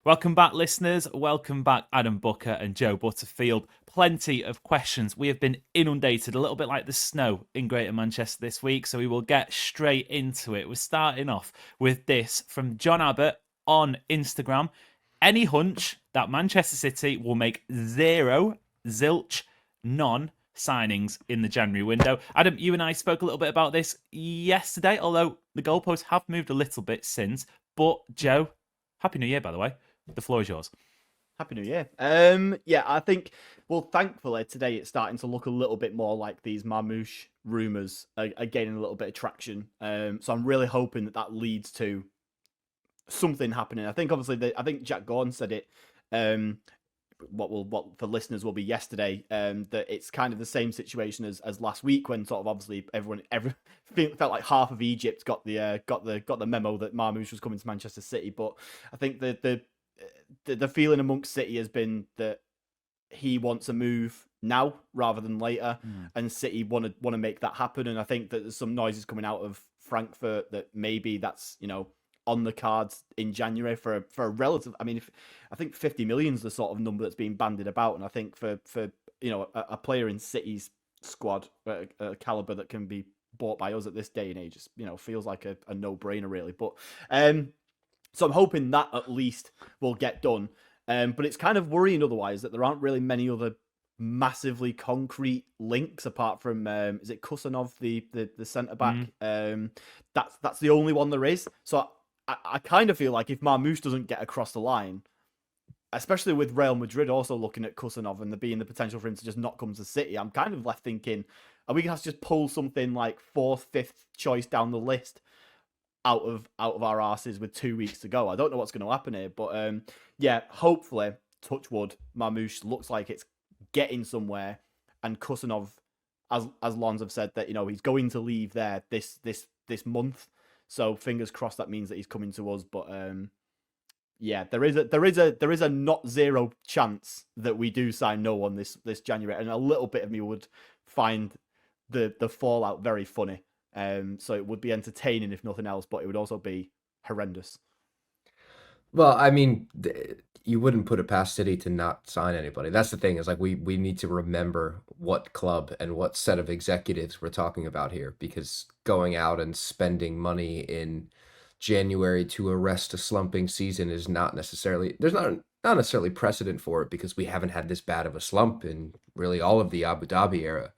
Welcome back, listeners. Welcome back, Adam Booker and Joe Butterfield. Plenty of questions. We have been inundated, a little bit like the snow in Greater Manchester this week, so we will get straight into it. We're starting off with this from John Abbott on Instagram. Any hunch that Manchester City will make zero, zilch, none signings in the January window? Adam, you and I spoke a little bit about this yesterday, although the goalposts have moved a little bit since. But Joe, Happy New Year, by the way. The floor is yours. Happy New Year. I think, thankfully today it's starting to look a little bit more like these Marmoush rumours are gaining a little bit of traction. So I'm really hoping that leads to something happening. I think obviously I think Jack Gordon said it. What for listeners will be yesterday. That it's kind of the same situation as last week when sort of obviously everyone felt like half of Egypt got the memo that Marmoush was coming to Manchester City. But I think the feeling amongst City has been that he wants a move now rather than later, and City want to make that happen. And I think that there's some noises coming out of Frankfurt that maybe that's on the cards in January for a relative. I mean, I think 50 million is the sort of number that's being bandied about, and I think for a player in City's squad, a caliber that can be bought by us at this day and age, feels like a no-brainer really. But so I'm hoping that at least will get done. But it's kind of worrying otherwise that there aren't really many other massively concrete links apart from is it Kusanov, the centre back? That's the only one there is. So I kind of feel like if Marmoush doesn't get across the line, especially with Real Madrid also looking at Kusanov and there being the potential for him to just not come to City, I'm kind of left thinking, are we going to have to just pull something like 4th, 5th choice down the list out of our asses with 2 weeks to go? I don't know what's going to happen here, but hopefully, touch wood, Marmoush looks like it's getting somewhere, and Kusanov, as Lons have said, that he's going to leave there this month. So fingers crossed that means that he's coming to us. But there is a not zero chance that we do sign no one this January, and a little bit of me would find the fallout very funny. So it would be entertaining if nothing else, but it would also be horrendous. Well, I mean, you wouldn't put it past City to not sign anybody. That's the thing, is like we need to remember what club and what set of executives we're talking about here, because going out and spending money in January to arrest a slumping season is not necessarily, there's not necessarily precedent for it, because we haven't had this bad of a slump in really all of the Abu Dhabi era.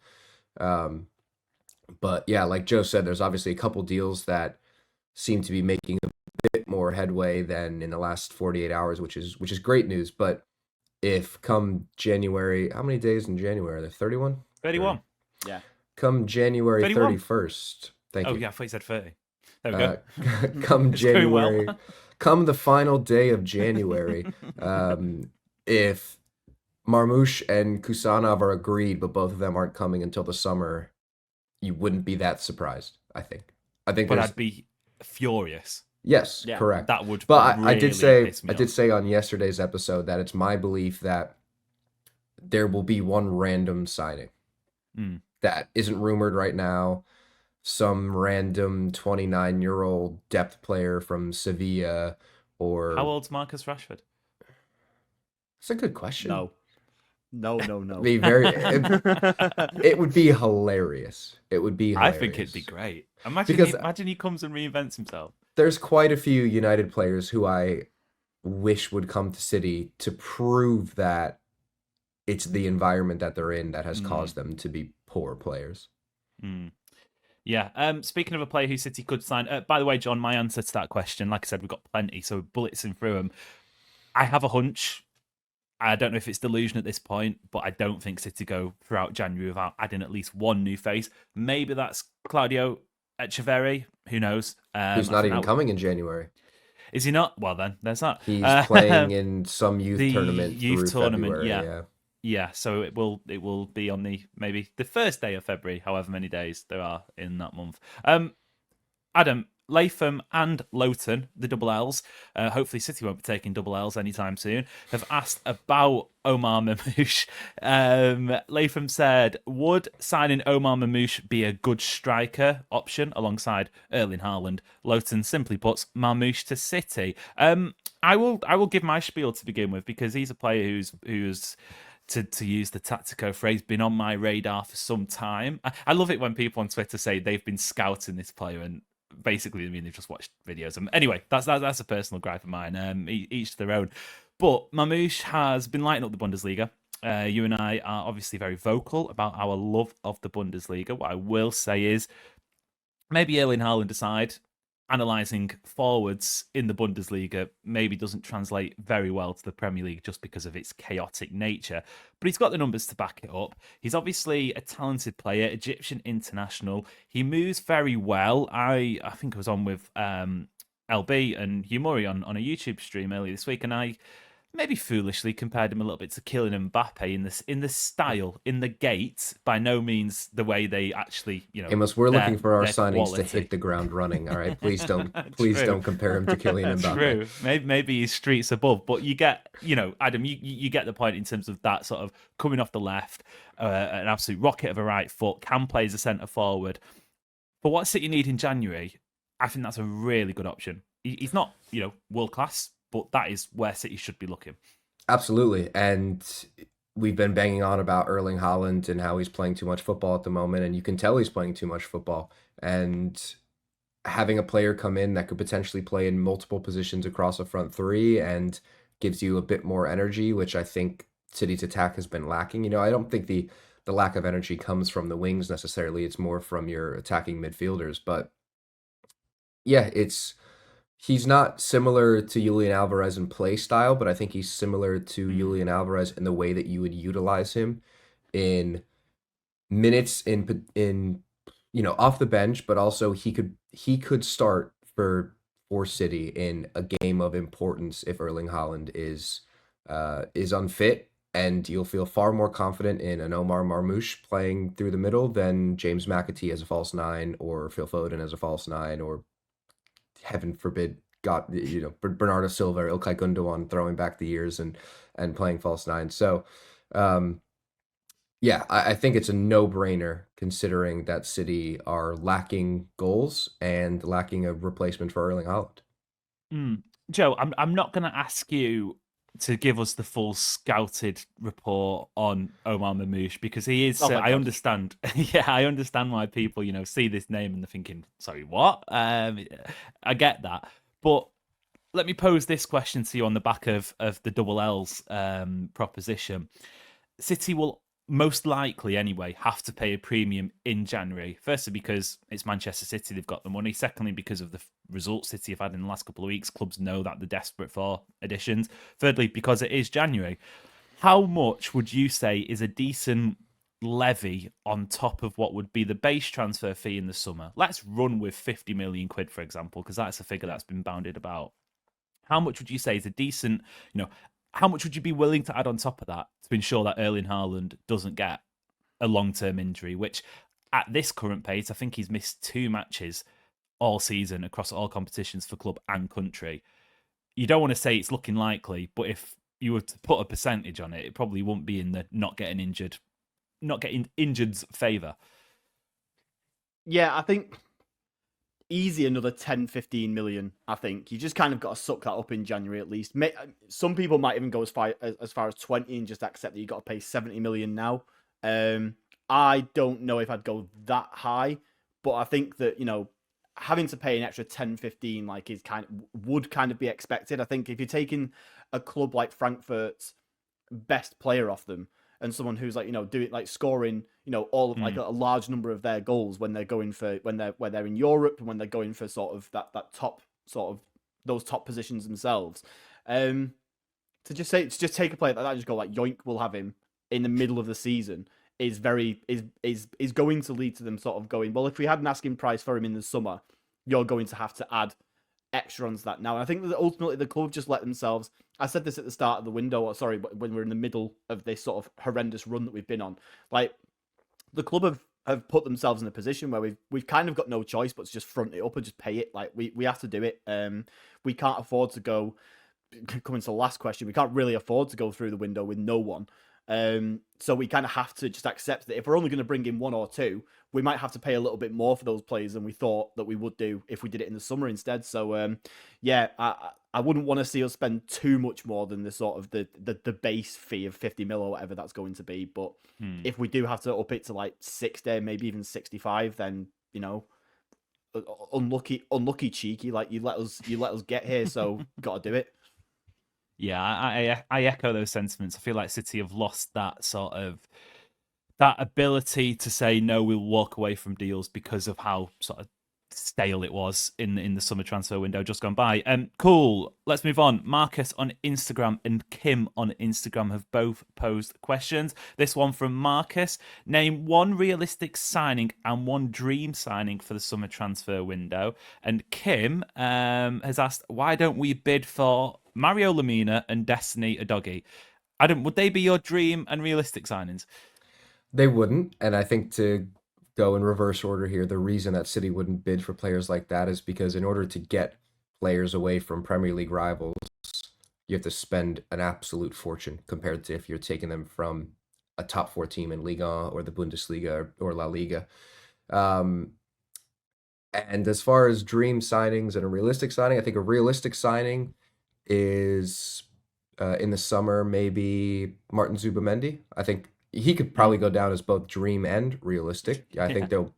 But yeah, like Joe said, there's obviously a couple deals that seem to be making a bit more headway than in the last 48 hours, which is great news. But if come January, how many days in January? Are there 31? 31. Yeah. Come January 31. 31st. Thank you. Oh, yeah, I thought you said 30. There we go. Come January, well. come the final day of January, if Marmoush and Kusanov are agreed, but both of them aren't coming until the summer, you wouldn't be that surprised, I think. But I'd be furious. Yes, Yeah, correct. That would But really I did piss me say off. on yesterday's episode that it's my belief that there will be one random signing that isn't rumored right now. Some random 29-year-old depth player from Sevilla, or How old's Marcus Rashford? That's a good question. No. Be very. It would be hilarious. It would be hilarious. I think it'd be great. Imagine he comes and reinvents himself. There's quite a few United players who I wish would come to City to prove that it's the environment that they're in that has caused them to be poor players. Yeah. Speaking of a player who City could sign, by the way, John, my answer to that question, like I said, we've got plenty, so we're blitzing through them. I have a hunch. I don't know if it's delusion at this point, but I don't think City go throughout January without adding at least one new face. Maybe that's Claudio Echeverri. Who knows? Who's not even coming in January. Is he not? Well, then, there's that. He's playing in some youth tournament youth through tournament, February, yeah. So it will be on maybe the first day of February, however many days there are in that month. Adam, Latham and Loughton, the double L's, hopefully City won't be taking double L's anytime soon, have asked about Omar Marmoush. Latham said, would signing Omar Marmoush be a good striker option alongside Erling Haaland? Loughton simply puts Marmoush to City. I will give my spiel to begin with, because he's a player who's to use the Tactico phrase, been on my radar for some time. I love it when people on Twitter say they've been scouting this player, and basically, I mean, they've just watched videos. Anyway, that's a personal gripe of mine. Each to their own. But Marmoush has been lighting up the Bundesliga. You and I are obviously very vocal about our love of the Bundesliga. What I will say is, maybe Erling Haaland aside, analysing forwards in the Bundesliga maybe doesn't translate very well to the Premier League just because of its chaotic nature. But he's got the numbers to back it up. He's obviously a talented player, Egyptian international. He moves very well. I think I was on with LB and Hugh Murray on a YouTube stream earlier this week, and I maybe foolishly compared him a little bit to Kylian Mbappe in the style, in the gait. By no means the way they actually, Amos, we're looking for our signings quality. to hit the ground running. All right, please don't compare him to Kylian Mbappe. True, maybe he's streets above, but you get, Adam, you get the point in terms of that sort of coming off the left, an absolute rocket of a right foot, can play as a centre forward. For what City need in January, I think that's a really good option. He's not, world class, but that is where City should be looking. Absolutely. And we've been banging on about Erling Haaland and how he's playing too much football at the moment. And you can tell he's playing too much football. And having a player come in that could potentially play in multiple positions across a front three and gives you a bit more energy, which I think City's attack has been lacking. I don't think the lack of energy comes from the wings necessarily. It's more from your attacking midfielders. But yeah, he's not similar to Julian Alvarez in play style, but I think he's similar to Julian Alvarez in the way that you would utilize him in minutes in off the bench, but also he could start for City in a game of importance if Erling Haaland is unfit, and you'll feel far more confident in an Omar Marmoush playing through the middle than James McAtee as a false nine, or Phil Foden as a false nine, or heaven forbid, Bernardo Silva or Ilkay Gundogan throwing back the years and playing false nine. So, yeah, I think it's a no-brainer considering that City are lacking goals and lacking a replacement for Erling Haaland. Joe, I'm not going to ask you to give us the full scouted report on Omar Marmoush, because he is. I understand. Yeah, I understand why people, see this name and they're thinking, "Sorry, what?" I get that, but let me pose this question to you on the back of the double L's proposition. City will most likely, anyway, have to pay a premium in January. Firstly, because it's Manchester City, they've got the money. Secondly, because of the results City have had in the last couple of weeks, clubs know that they're desperate for additions. Thirdly, because it is January. How much would you say is a decent levy on top of what would be the base transfer fee in the summer? Let's run with 50 million quid, for example, because that's a figure that's been bounded about. How much would you say is a decent, how much would you be willing to add on top of that to ensure that Erling Haaland doesn't get a long-term injury, which at this current pace, I think he's missed 2 matches all season across all competitions for club and country. You don't want to say it's looking likely, but if you were to put a percentage on it, it probably wouldn't be in the not getting injured's favour. Yeah, I think easy another 10, 15 million, I think. You just kind of got to suck that up in January at least. Some people might even go as far as 20 and just accept that you got to pay 70 million now. I don't know if I'd go that high, but I think that, having to pay an extra 10, 15 would kind of be expected. I think if you're taking a club like Frankfurt's best player off them, and someone who's scoring, all of a large number of their goals when they're going for when they're in Europe and when they're going for sort of that top sort of those top positions themselves. To just take a player like that and just go like yoink, we'll have him in the middle of the season is going to lead to them sort of going, well, if we had an asking price for him in the summer, you're going to have to add extra onto that now. And I think that ultimately the club just let themselves. I said this at the start of the window, when we're in the middle of this sort of horrendous run that we've been on. Like, the club have put themselves in a position where we've kind of got no choice but to just front it up and just pay it. Like we have to do it. We can't afford to go. Coming to the last question, we can't really afford to go through the window with no one. So we kind of have to just accept that if we're only going to bring in one or two, we might have to pay a little bit more for those players than we thought that we would do if we did it in the summer instead. So yeah, I wouldn't want to see us spend too much more than the sort of the base fee of 50 mil or whatever that's going to be. But if we do have to up it to like 60, maybe even 65, then unlucky cheeky, like you let us get here, so got to do it. Yeah, I echo those sentiments. I feel like City have lost that sort of that ability to say no, we'll walk away from deals because of how sort of stale it was in the summer transfer window just gone by. Cool. Let's move on. Marcus on Instagram and Kim on Instagram have both posed questions. This one from Marcus: name one realistic signing and one dream signing for the summer transfer window. And Kim has asked, why don't we bid for Mario Lemina and Destiny Udogie? Adam, would they be your dream and realistic signings? They wouldn't, and I think to go in reverse order here, the reason that City wouldn't bid for players like that is because in order to get players away from Premier League rivals, you have to spend an absolute fortune compared to if you're taking them from a top four team in Liga or the Bundesliga or La Liga. And as far as dream signings and a realistic signing, I think a realistic signing is in the summer, maybe Martin Zubamendi. I think he could probably go down as both dream and realistic. I think there'll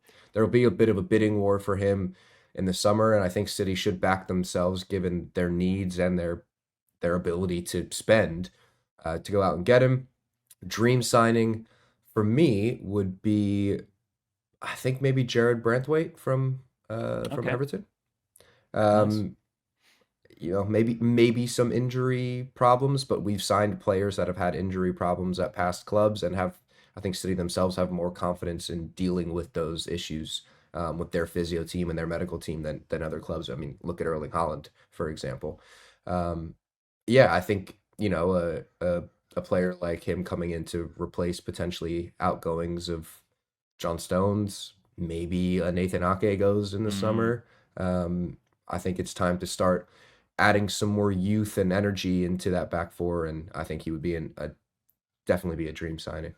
be a bit of a bidding war for him in the summer, and I think City should back themselves given their needs and their ability to spend to go out and get him. Dream signing for me would be, I think maybe Jared Branthwaite from Everton. Nice. Maybe some injury problems, but we've signed players that have had injury problems at past clubs and I think City themselves have more confidence in dealing with those issues with their physio team and their medical team than other clubs. I mean, look at Erling Haaland, for example. I think, a player like him coming in to replace potentially outgoings of John Stones, maybe a Nathan Ake goes in the summer. I think it's time to start adding some more youth and energy into that back four, and I think he would be definitely be a dream signing.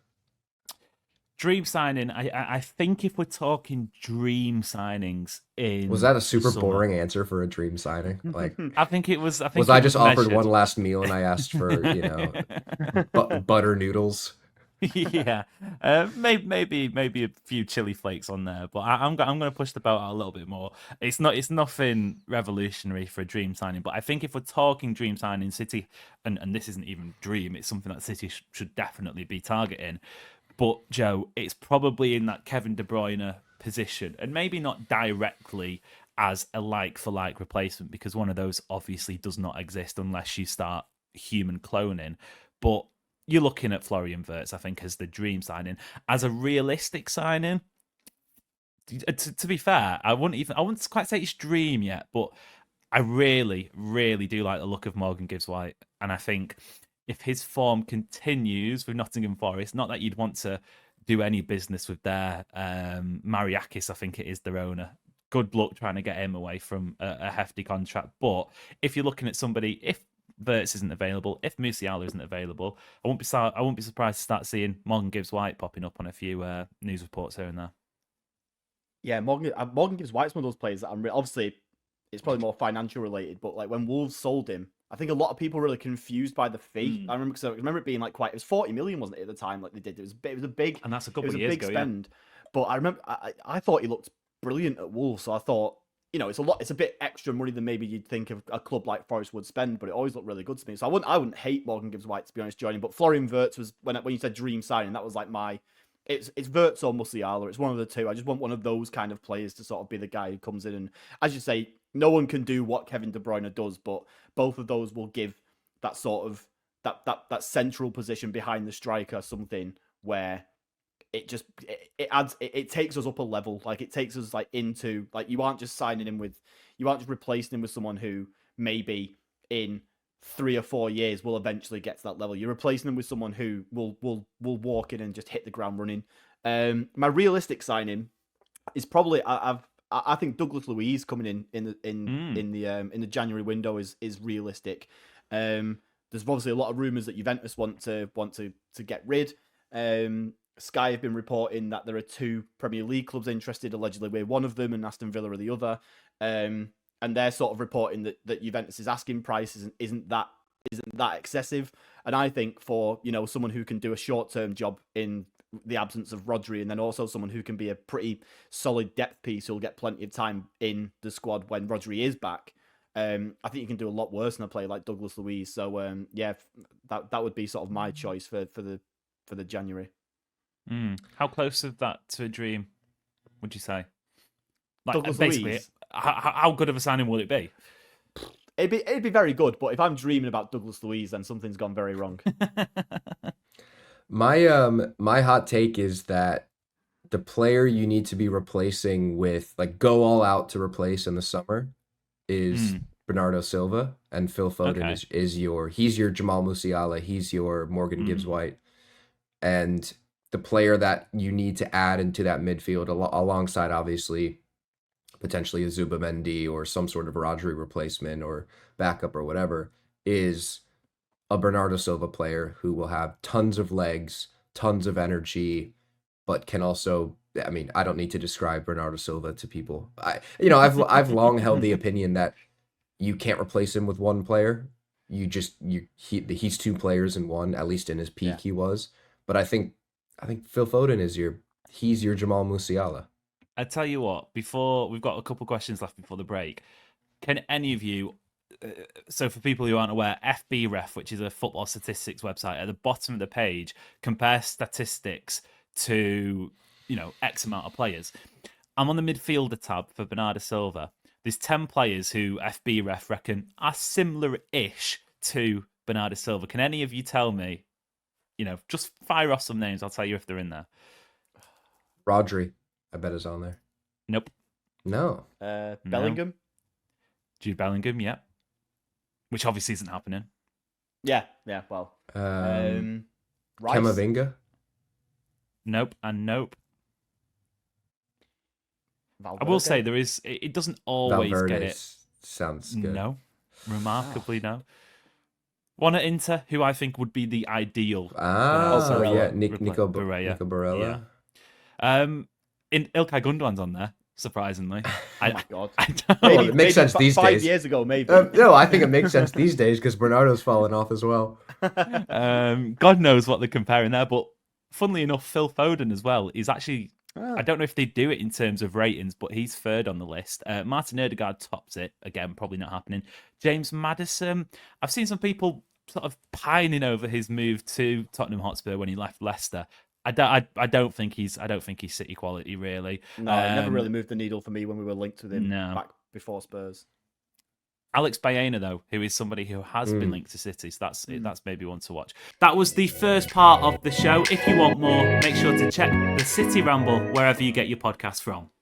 Dream signing. I think if we're talking dream signings Was that a the super summer- boring answer for a dream signing? Like, I think it was. was I just offered one last meal and I asked for butter noodles? Yeah, maybe a few chili flakes on there, but I'm going to push the boat out a little bit more. It's nothing revolutionary for a dream signing, but I think if we're talking dream signing, City, and this isn't even dream, it's something that City should definitely be targeting. But Joe, it's probably in that Kevin De Bruyne position, and maybe not directly as a like-for-like replacement, because one of those obviously does not exist unless you start human cloning. But you're looking at Florian Wirtz, I think, as the dream signing. As a realistic signing, to be fair, I wouldn't quite say it's dream yet, but I really, really do like the look of Morgan Gibbs-White, and I think if his form continues with Nottingham Forest, not that you'd want to do any business with their Mariakis, I think it is their owner. Good luck trying to get him away from a hefty contract. But if you're looking at somebody, if Wirtz isn't available, if Musiala isn't available, I won't be surprised to start seeing Morgan Gibbs-White popping up on a few news reports here and there. Yeah, Morgan Gibbs-White's one of those players that obviously it's probably more financial related, but like when Wolves sold him, I think a lot of people were really confused by the fee. I remember it being like it was 40 million, wasn't it, at the time? Like they did, it was a big, and that's a couple of years ago, spend. Yeah. But I remember I thought he looked brilliant at Wolves, so I thought it's a bit extra money than maybe you'd think of a club like Forest would spend, but it always looked really good to me. So I wouldn't hate Morgan Gibbs-White, to be honest, joining. But Florian Wirtz was when you said dream signing, that was like it's Wirtz or Musiala. It's one of the two. I just want one of those kind of players to sort of be the guy who comes in and, as you say, no one can do what Kevin De Bruyne does, but both of those will give that sort of that central position behind the striker something where it takes us up a level. Like it takes us like into, like, you aren't just replacing him with someone who maybe in 3 or 4 years will eventually get to that level. You're replacing them with someone who will walk in and just hit the ground running. My realistic signing is probably I think Douglas Luiz coming in the January window is realistic. There's obviously a lot of rumours that Juventus want to get rid. Sky have been reporting that there are 2 Premier League clubs interested. Allegedly, we're one of them, and Aston Villa are the other. And they're sort of reporting that Juventus's asking price isn't that excessive. And I think for someone who can do a short-term job in the absence of Rodri, and then also someone who can be a pretty solid depth piece who'll get plenty of time in the squad when Rodri is back. I think you can do a lot worse than a player like Douglas Luiz. So that would be sort of my choice for the January. How close is that to a dream, would you say? Like, Douglas basically, Luiz? how good of a signing will it be? It'd be very good, but if I'm dreaming about Douglas Luiz, then something's gone very wrong. My hot take is that the player you need to be replacing with, like, go all out to replace in the summer is Bernardo Silva, and Phil Foden is he's your Jamal Musiala, he's your Morgan Gibbs White, and the player that you need to add into that midfield alongside, obviously, potentially a Zubamendi or some sort of Rodri replacement or backup or whatever, is a Bernardo Silva player who will have tons of legs, tons of energy, but can also, I mean, I don't need to describe Bernardo Silva to people. I've long held the opinion that you can't replace him with one player. He's 2 players in one, at least in his peak he was. But I think Phil Foden he's your Jamal Musiala. I tell you what, before we've got a couple questions left before the break, can any of you, so for people who aren't aware, FBref, which is a football statistics website, at the bottom of the page, compare statistics to, X amount of players. I'm on the midfielder tab for Bernardo Silva. There's 10 players who FBref reckon are similar-ish to Bernardo Silva. Can any of you tell me, just fire off some names, I'll tell you if they're in there. Rodri, I bet is on there. Nope. No. Bellingham? No. Jude Bellingham, yeah. Which obviously isn't happening. Yeah, well. Rice? Camavinga? Nope, and nope. Valverde? I will say it doesn't always Valverde get it. Sounds good. No. Remarkably, no. One at Inter, who I think would be the ideal. Nico Barella. Yeah. In Ilkay Gundogan's on there, surprisingly. Oh my God. It makes sense these days. 5 years ago, maybe. No, I think it makes sense these days because Bernardo's fallen off as well. God knows what they're comparing there, but funnily enough, Phil Foden as well is actually, I don't know if they do it in terms of ratings, but he's 3rd on the list. Martin Odegaard tops it. Again, probably not happening. James Maddison, I've seen some people sort of pining over his move to Tottenham Hotspur when he left Leicester. I don't think he's City quality, really. No, it never really moved the needle for me when we were linked with him back before Spurs. Alex Baena, though, who is somebody who has been linked to City, so that's maybe one to watch. That was the first part of the show. If you want more, make sure to check the City Ramble wherever you get your podcasts from.